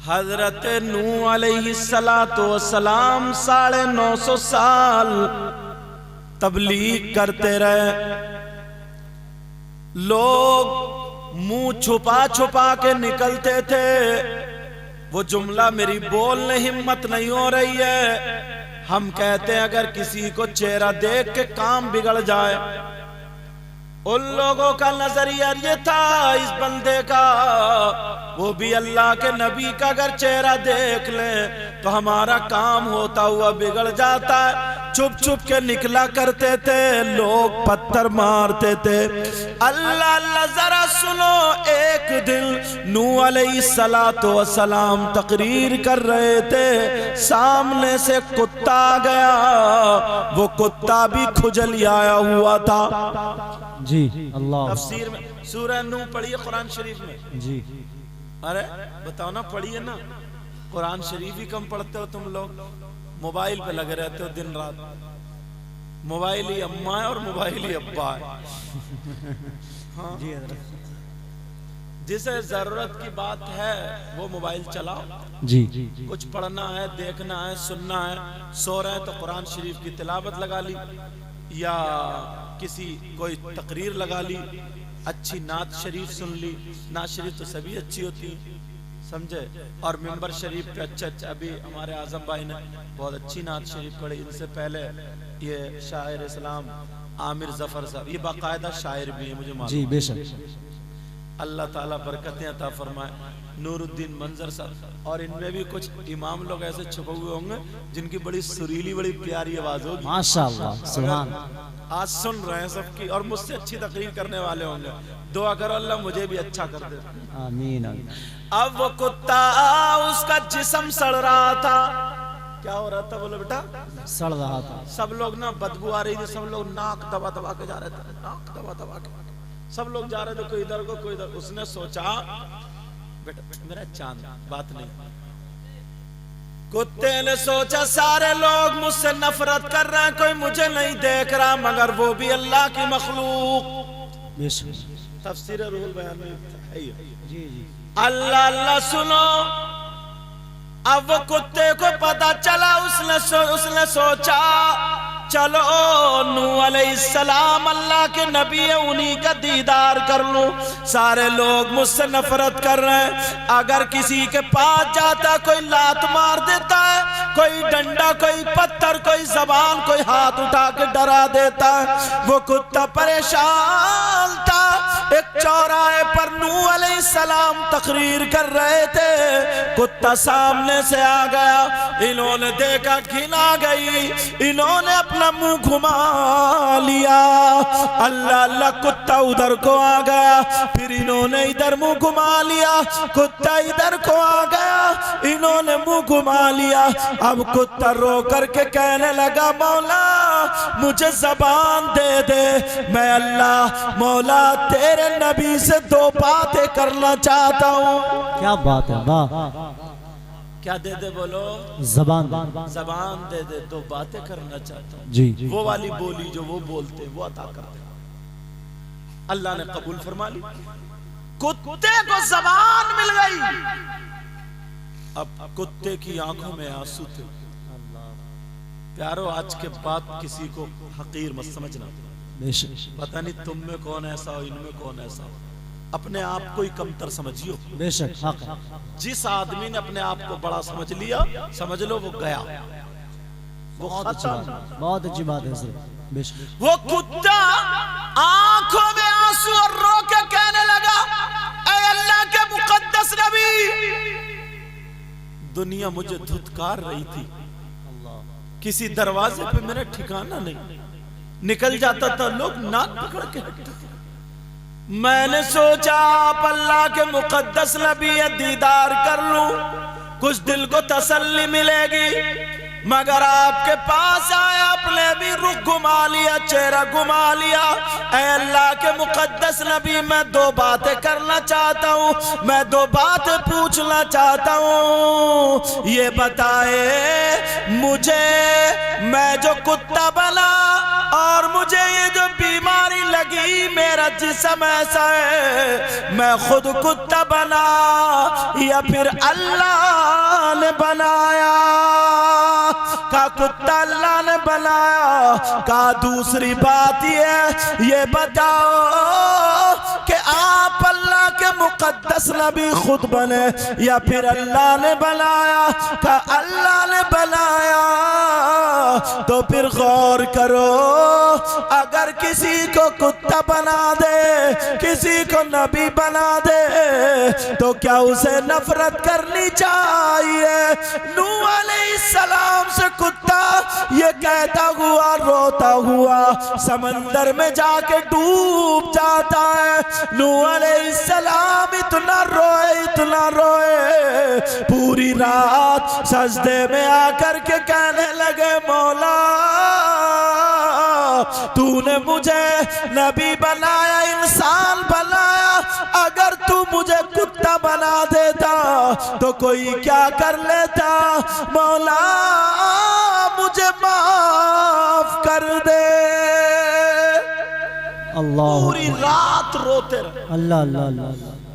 हजरत नूह अलैहिस्सलातु वस्सलाम 950 साल तबलीग करते रहे। लोग मुंह छुपा छुपा के निकलते थे। वो जुमला मेरी बोलने हिम्मत नहीं हो रही है। हम कहते हैं अगर किसी को चेहरा देख के काम बिगड़ जाए। उन लोगों का नजरिया ये था इस बंदे का, वो भी अल्लाह के नबी का अगर चेहरा देख ले तो हमारा काम होता हुआ बिगड़ जाता है। चुप चुप के निकला करते थे, लोग पत्थर मारते थे। अल्लाह अल्लाह जरा सुनो, एक दिन नूह अलैहिस्सलातु वस्सलाम तकरीर कर रहे थे, सामने से कुत्ता आ गया। वो कुत्ता भी खुजल आया हुआ था। जी अल्लाह। तफसीर में सूरह नूह पढ़िए कुरान शरीफ में। जी अरे बताओ ना, पढ़िए ना। कुरान शरीफ ही कम पढ़ते हो तुम लोग, मोबाइल पे लगे रहते हो दिन रात। मोबाइल ही अम्मा है और मोबाइल ही अब्बा है। हाँ। जिसे जरूरत की बात है वो मोबाइल चलाओ। जी कुछ पढ़ना है, देखना है, सुनना है, सो रहे हैं तो कुरान शरीफ की तिलावत लगा ली या किसी कोई तकरीर लगा ली, अच्छी नात शरीफ सुन ली। नात शरीफ तो सभी अच्छी होती, समझे। और मिंबर शरीफ पे अच्छा अभी हमारे आजम भाई ने बहुत अच्छी नात शरीफ पढ़ी। इनसे पहले ये शायर इस्लाम आमिर जफर साहब, ये बाकायदा शायर भी है, मुझे मालूम। जी बेशक। अल्लाह ताला बरकतें अता फरमाए। नूरुद्दीन मंजर साहब, और इनमें भी कुछ इमाम लोग ऐसे छुपे हुए होंगे जिनकी बड़ी सुरीली बड़ी प्यारी आवाज होगी, माशाअल्लाह सुभान। आज सुन रहे हैं सबकी, और मुझसे अच्छी तकरीर करने वाले होंगे। दुआ करो अल्लाह मुझे भी अच्छा कर दे। आमीन। अब वो कुत्ता, उसका जिस्म सड़ रहा था। क्या हो रहा था बोलो बेटा? सड़ रहा था। सब लोग ना बदबू आ रही थी, सब लोग नाक दबा दबा के जा रहे थे, नाक दबा दबा के सब लोग जा रहे थे, कोई इधर को कोई इधर। उसने सोचा बेटा मेरा चांद, बात नहीं। कुत्ते ने सोचा सारे लोग मुझसे नफरत कर रहे हैं, कोई मुझे नहीं देख रहा, मगर वो भी अल्लाह की मखलूक। तफसीर रूहुल बयान में है ये। जी जी। अल्लाह अल्लाह सुनो। अब वो कुत्ते को पता चला, उसने सोचा चलो नूह अलैहिस्सलाम अल्लाह के नबी है, उन्हीं का दीदार कर लूं। सारे लोग मुझसे नफरत कर रहे हैं, अगर किसी के पास जाता कोई लात मार देता है, कोई डंडा, कोई पत्थर, कोई जबान, कोई हाथ उठा के डरा देता है। वो कुत्ता परेशान था। एक चौराहे पर नूह अलैहिस्सलाम तकरीर कर रहे थे, कुत्ता सामने से आ गया। इन्होंने देखा, घिन आ गई, इन्होंने अपना मुंह घुमा लिया। अल्लाह अल्लाह, कुत्ता उधर को आ गया, फिर इन्होंने इधर मुंह घुमा लिया, कुत्ता इधर को आ गया, इन्होंने मुंह घुमा लिया। अब कुत्ता रो करके कहने लगा, मौला मुझे जबान दे दे, मैं अल्लाह मौला तेरे नबी से 2 बातें करना चाहता हूँ। क्या बात है, वाह। क्या दे दे बोलो? जबान। जबान दे दे, 2 बातें करना चाहता हूँ। जी। वो वाली बोली जो वो बोलते वो अता करते। अल्लाह ने कबूल फरमा ली। कुत्ते को जबान मिल गई। अब कुत्ते की आंखों में आंसू थे। प्यारो, आज के बाद किसी को हकीर मत समझना। पता नहीं तुम में कौन ऐसा हो, इनमें कौन ऐसा हो, अपने आप को ही कमतर समझियो। बेशक हक। जिस आदमी ने अपने आप को बड़ा समझ लिया, समझ लो वो गया, वो खत्म। बहुत अच्छी बात है सर, बेशक। वो कुत्ता आंखों में आंसू और रो के कहने लगा, ऐ अल्लाह के मुकद्दस नबी, दुनिया मुझे धुतकार रही थी, किसी दरवाजे पे मेरा ठिकाना नहीं, निकल जाता था लोग नाक पकड़ के हटते थे। मैंने सोचा आप अल्लाह के मुकद्दस नबी दीदार कर लूं, कुछ दिल को तसल्ली मिलेगी, मगर आपके पास आया, आपने भी रुख घुमा लिया, चेहरा घुमा लिया। ऐ अल्लाह के मुकद्दस नबी, मैं 2 बातें करना चाहता हूँ, मैं 2 बातें पूछना चाहता हूँ। ये बताए मुझे, मैं जो कुत्ता बना और मुझे ये जो बीमार बीमारी लगी मेरा जिस्म ऐसा है, मैं खुद कुत्ता बना या फिर अल्लाह ने बनाया? का कुत्ता अल्लाह ने बनाया? का दूसरी बात ये बताओ कि आप अल्लाह के मुकद्दस नबी खुद बने या फिर अल्लाह ने बनाया? का अल्लाह ने बनाया। तो फिर गौर करो, अगर किसी को कुत्ता बना दे, किसी को नबी बना दे, तो क्या उसे नफरत करनी चाहिए? नूह अलैहिस्सलाम से कुत्ता ये कहता हुआ रोता हुआ समंदर में जाके डूब जाता है। नूह अलैहिस्सलाम इतना रोए पूरी रात सजदे में आकर के कहने लगे, मौला तूने मुझे नबी बनाया, इंसान बनाया, अगर तू मुझे कुत्ता बना देता तो कोई क्या कर लेता? मौला मुझे माफ कर दे। अल्लाह पूरी रात रोते रहे। अल्लाह अल्लाह अल्लाह।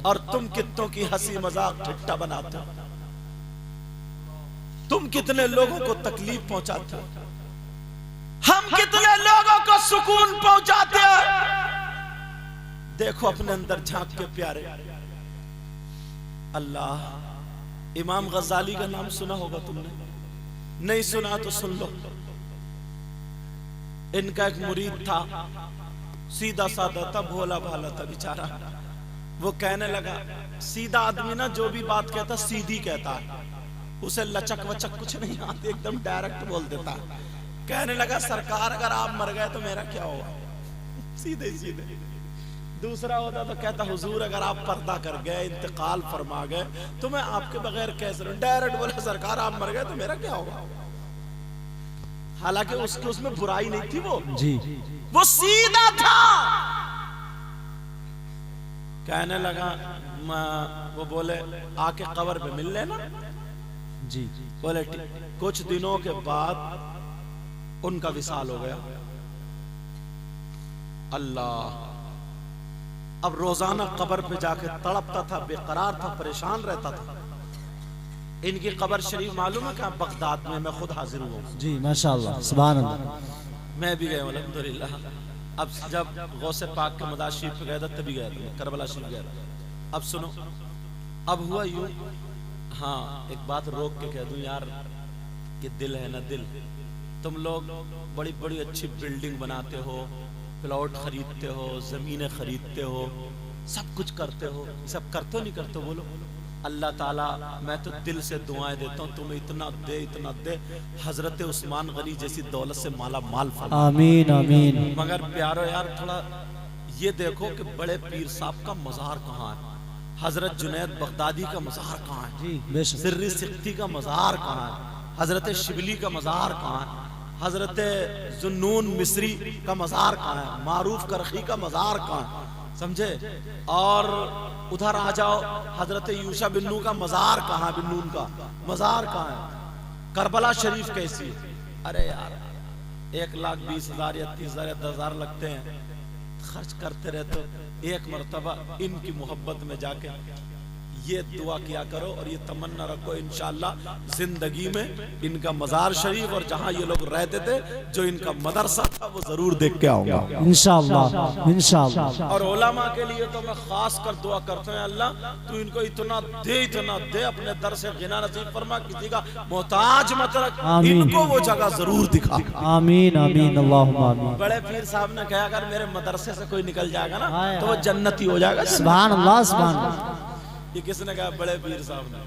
और तुम कितनों की हंसी मजाक ठट्टा बनाते हो, तुम कितने लोगों को तकलीफ पहुंचाते हो, हम कितने लोगों को सुकून पहुंचाते हैं। देखो अपने अंदर झांक के प्यारे। अल्लाह, इमाम गजाली का नाम सुना होगा तुमने, नहीं सुना तो सुन लो। इनका एक मुरीद था, सीधा साधा था, भोला भाला था बेचारा। वो कहने लगा, सीधा आदमी ना जो भी बात कहता सीधी कहता है, उसे लचक वचक कुछ नहीं आती, एकदम डायरेक्ट बोल देता है। कहने लगा, सरकार अगर आप मर गए तो मेरा क्या होगा? सीधे सीधे। दूसरा होता तो कहता, हुजूर अगर आप पर्दा कर गए, इंतकाल फरमा गए, तो मैं आपके बगैर कैसे रहूं? डायरेक्ट बोला, सरकार आप मर गए तो मेरा क्या होगा? हालांकि उसकी उसमें बुराई नहीं थी, वो सीधा था। कहने लगा, वो बोले आके कब्र पे मिल लेना जी। बोले कुछ दिनों के बाद उनका विसाल हो गया। अल्लाह, अब रोजाना कब्र पे जाके तड़पता था, बेकरार था, परेशान रहता था। इनकी कब्र शरीफ मालूम है क्या? बगदाद में। मैं खुद हाजिर हुआ जी, माशाअल्लाह, सुभान अल्लाह। मैं भी गया अल्हम्दुलिल्लाह। अब जब गौसे पाक के मदार शरीफ पे गया था तभी गया था, करबला शरीफ गया था। अब सुनो, अब हुआ यूं, हाँ एक बात रोक के कह दूं यार, ये दिल है ना दिल, तुम लोग बड़ी बड़ी अच्छी बिल्डिंग बनाते हो, प्लॉट खरीदते हो, जमीनें खरीदते हो, सब कुछ करते हो, ये सब करते हो नहीं करते हो? बोलो। अल्लाह ताला, मैं तो दिल से दुआएं देता हूँ तुम्हें इतना दे, हजरत उस्मान गनी जैसी दौलत से माला माल फरमा। आमीन आमीन। मगर प्यारो यार, थोड़ा ये देखो कि बड़े पीर साहब का मज़ार कहाँ है, हजरत जुनैद बगदादी का मज़ार कहाँ है, सिर्री सिक्ती का मज़ार कहाँ है, हजरत शिबली का मज़ार कहाँ है, हजरत जुन्नून मिस्री का मज़ार कहाँ है, मारूफ करखी का मज़ार कहाँ है, समझे? और उधर आ जाओ, हजरत यूशा बिन्नू का मज़ार कहाँ, बिन्नून का मज़ार कहाँ है, करबला शरीफ कैसी है? अरे यार 1,20,000 या 30,000 या 10,000 लगते हैं, खर्च करते रहते हो। एक मर्तबा इनकी मोहब्बत में जाके ये दुआ किया करो और ये तमन्ना रखो, इंशाअल्लाह जिंदगी में इनका मज़ार शरीफ और जहाँ ये लोग रहते थे, जो इनका मदरसा था, वो जरूर देख के आऊंगा इंशाअल्लाह इंशाअल्लाह। और उलमा के लिए तो मैं खास कर दुआ करता हूँ, अल्लाह तू इनको इतना दे, अपने दर से गिना नसीब फरमा, किसी का मोहताज मत रख, इनको वो जगह जरूर दिखा। आमीन आमीन अल्लाहुम्मा आमीन। बड़े पीर साहब ने कहा, अगर मेरे मदरसे से कोई निकल जाएगा ना तो वो जन्नती हो जाएगा। सुभान अल्लाह सुभान अल्लाह। ये किसने कहा? बड़े पीर साहब ने।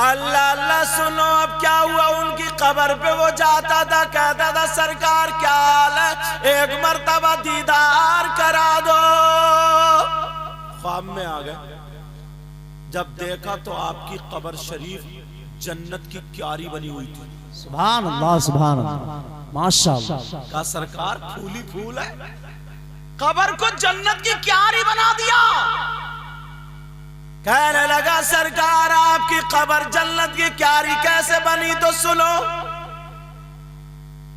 अल्लाह अल्लाह। सुनो अब क्या हुआ, उनकी कब्र पे वो जाता था, कहता था सरकार क्या हाल है, एक मर्तबा दीदार करा दो। ख्वाब में आ गए, जब देखा तो आपकी कब्र शरीफ जन्नत की क्यारी बनी हुई थी। सुभान अल्लाह माशाअल्लाह। का सरकार फूली फूल है, कब्र को जन्नत की क्यारी बना दिया। कहने लगा सरकार आपकी कब्र जन्नत की क्यारी कैसे बनी? तो सुनो।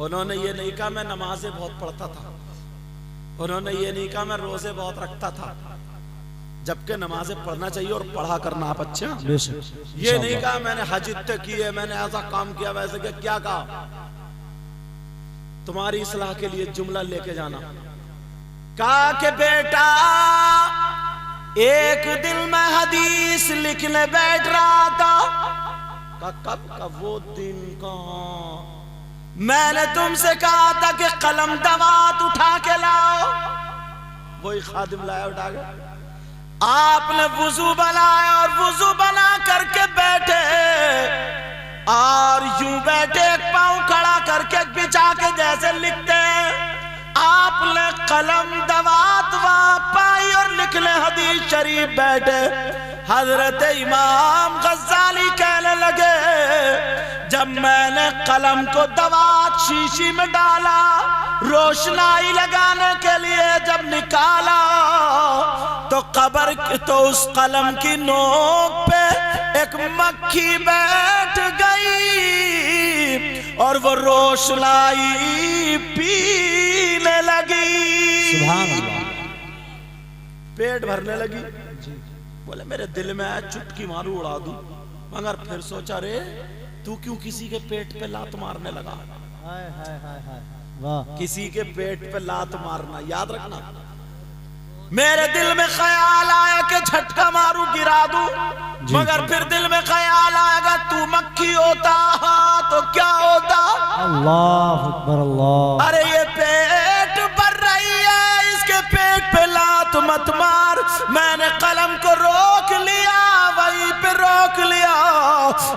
उन्होंने ये नहीं कहा मैं नमाजें बहुत पढ़ता था, उन्होंने ये नहीं कहा मैं रोजे बहुत रखता था, जबकि नमाजें पढ़ना चाहिए और पढ़ा करना आप अच्छा। ये नहीं कहा मैंने हज इतने किए, मैंने ऐसा काम किया वैसे किया। क्या कहा? तुम्हारी इस्लाह के लिए जुमला लेके जाना। कहा कि बेटा एक दिन मैं हदीस लिखने बैठ रहा था। कब का वो दिन का? मैंने तुमसे कहा था कि कलम दवात उठा के लाओ, वही खादिम लाया उठा के। आपने वुजू बनाया और वुजू बना करके बैठे और यूं बैठे एक पांव खड़ा करके बिछा के जैसे लिखते हैं, आपने कलम दवात पाई और लिखने हदीस शरीफ बैठे। हजरत इमाम गज्जाली कहने लगे जब मैंने कलम को दवात शीशी में डाला, रोशनाई लगाने के लिए जब निकाला, तो कब्र तो उस कलम की नोक पे एक मक्खी बैठ गई और वो रोशनाई पीने लगी। सुभान अल्लाह। पेट भरने लगी। बोले मेरे दिल में आया चुटकी मारू उड़ा दूं, मगर फिर सोचा रे तू क्यों किसी के पेट पे लात मारने लगा? हाय हाय हाय हाय, वाह। किसी के पेट पे लात मारना याद रखना। मेरे दिल में ख्याल आया कि झटका मारू गिरा दूं, मगर फिर दिल में ख्याल आएगा तू मक्खी होता तो क्या होता? अल्लाह अकबर अल्लाह। अरे ये पेट भर रही है, इसके पेट पे लात मत मार। मैंने कलम को रोक लिया, वहीं पे रोक लिया,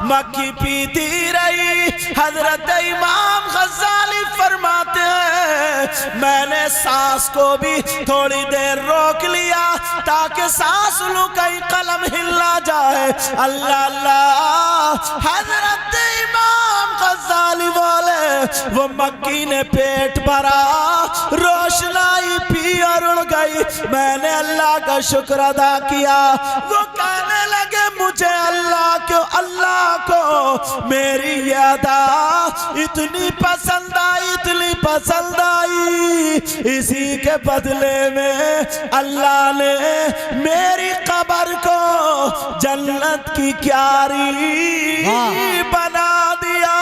मक्खी पीती रही। हजरत इमाम गज्जाली फरमाते हैं मैंने सांस को भी थोड़ी देर रोक लिया ताकि सांस लूं कहीं कलम हिल ना जाए। अल्लाह अल्लाह। हजरत इमाम गज्जाली बोले वो मक्खी ने पेट भरा, रोशनाई पी और उड़ गई। मैंने अल्लाह का शुक्र अदा किया। वो कहने लगे मुझे अल्लाह को मेरी ये अदा इतनी पसंद आई, इतनी पसंद आई, इसी के बदले में अल्लाह ने मेरी कब्र को जन्नत की क्यारी बना दिया।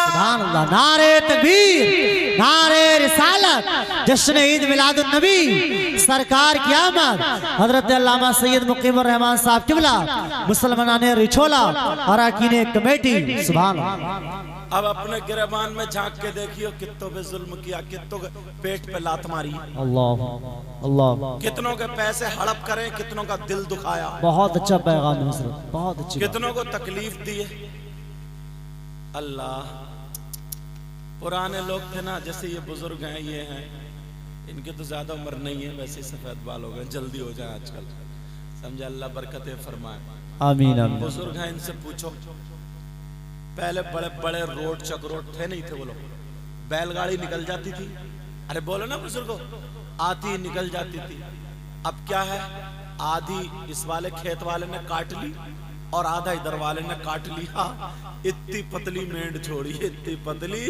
सुभान अल्लाह। नारे तकबीर, नारे रिसालत, जश्न ईद मिलादुन नबी, सरकार की आमद। हजरत अल्लामा सैयद मुकीमुर रहमान साहब किबला, मुसलमानाने रिछोला और अरकाने कमेटी। सुभान अल्लाह। अब अपने गिरबान में झांक के देखियो कितनों पे जुल्म किया, कितनों के पेट पे लात मारी, अल्लाह अल्लाह। कितनों के पैसे हड़प करे, कितनों का दिल दुखाया। बहुत अच्छा पैगाम है, बहुत अच्छी। कितनों को तकलीफ दिए। अल्लाह। पुराने लोग थे ना, जैसे ये बुजुर्ग हैं, ये हैं, इनके तो ज्यादा उम्र नहीं है, वैसे सफेद बाल हो गए, जल्दी हो जाए आजकल, समझे। अल्लाह बरकतें फरमाए। आमीन आमीन। बुजुर्ग हैं, इनसे पूछो पहले बड़े बड़े रोड चक्रोट थे नहीं थे, बोलो बैलगाड़ी निकल जाती थी। अरे बोलो ना बुजुर्गो, आती निकल जाती थी। अब क्या है, आधी इस वाले खेत वाले ने काट ली और आधा इधर वाले ने काट लिया। इतनी पतली मेंढ छोड़ी, इतनी पतली।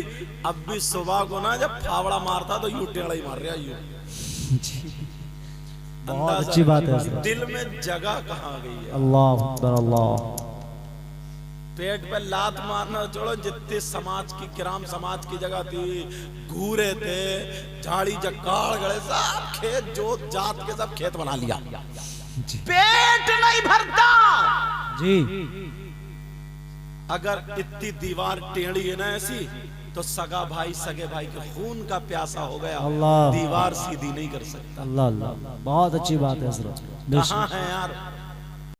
अब भी सुबह को ना जब फावड़ा मारता तो यूं टेढ़ा ही मार रहा यूं। बहुत अच्छी बात है। दिल में जगह कहाँ गई है? अल्लाह अकबर अल्लाह। पेट पे लात मारना छोड़ो, जितने समाज की किराम समाज की जगह थी, घूरे थे, झाड़ी जक्काड़ गड़े, सब खेत जोत जात के सब खेत बना लिया। पेट नहीं भरता जी। अगर इतनी दीवार टेढ़ी है ना ऐसी, तो सगा भाई सगे भाई के खून का प्यासा हो गया, अल्लाह। दीवार सीधी नहीं कर सकता। अल्लाह अल्लाह। बहुत अच्छी बात है। कहाँ है यार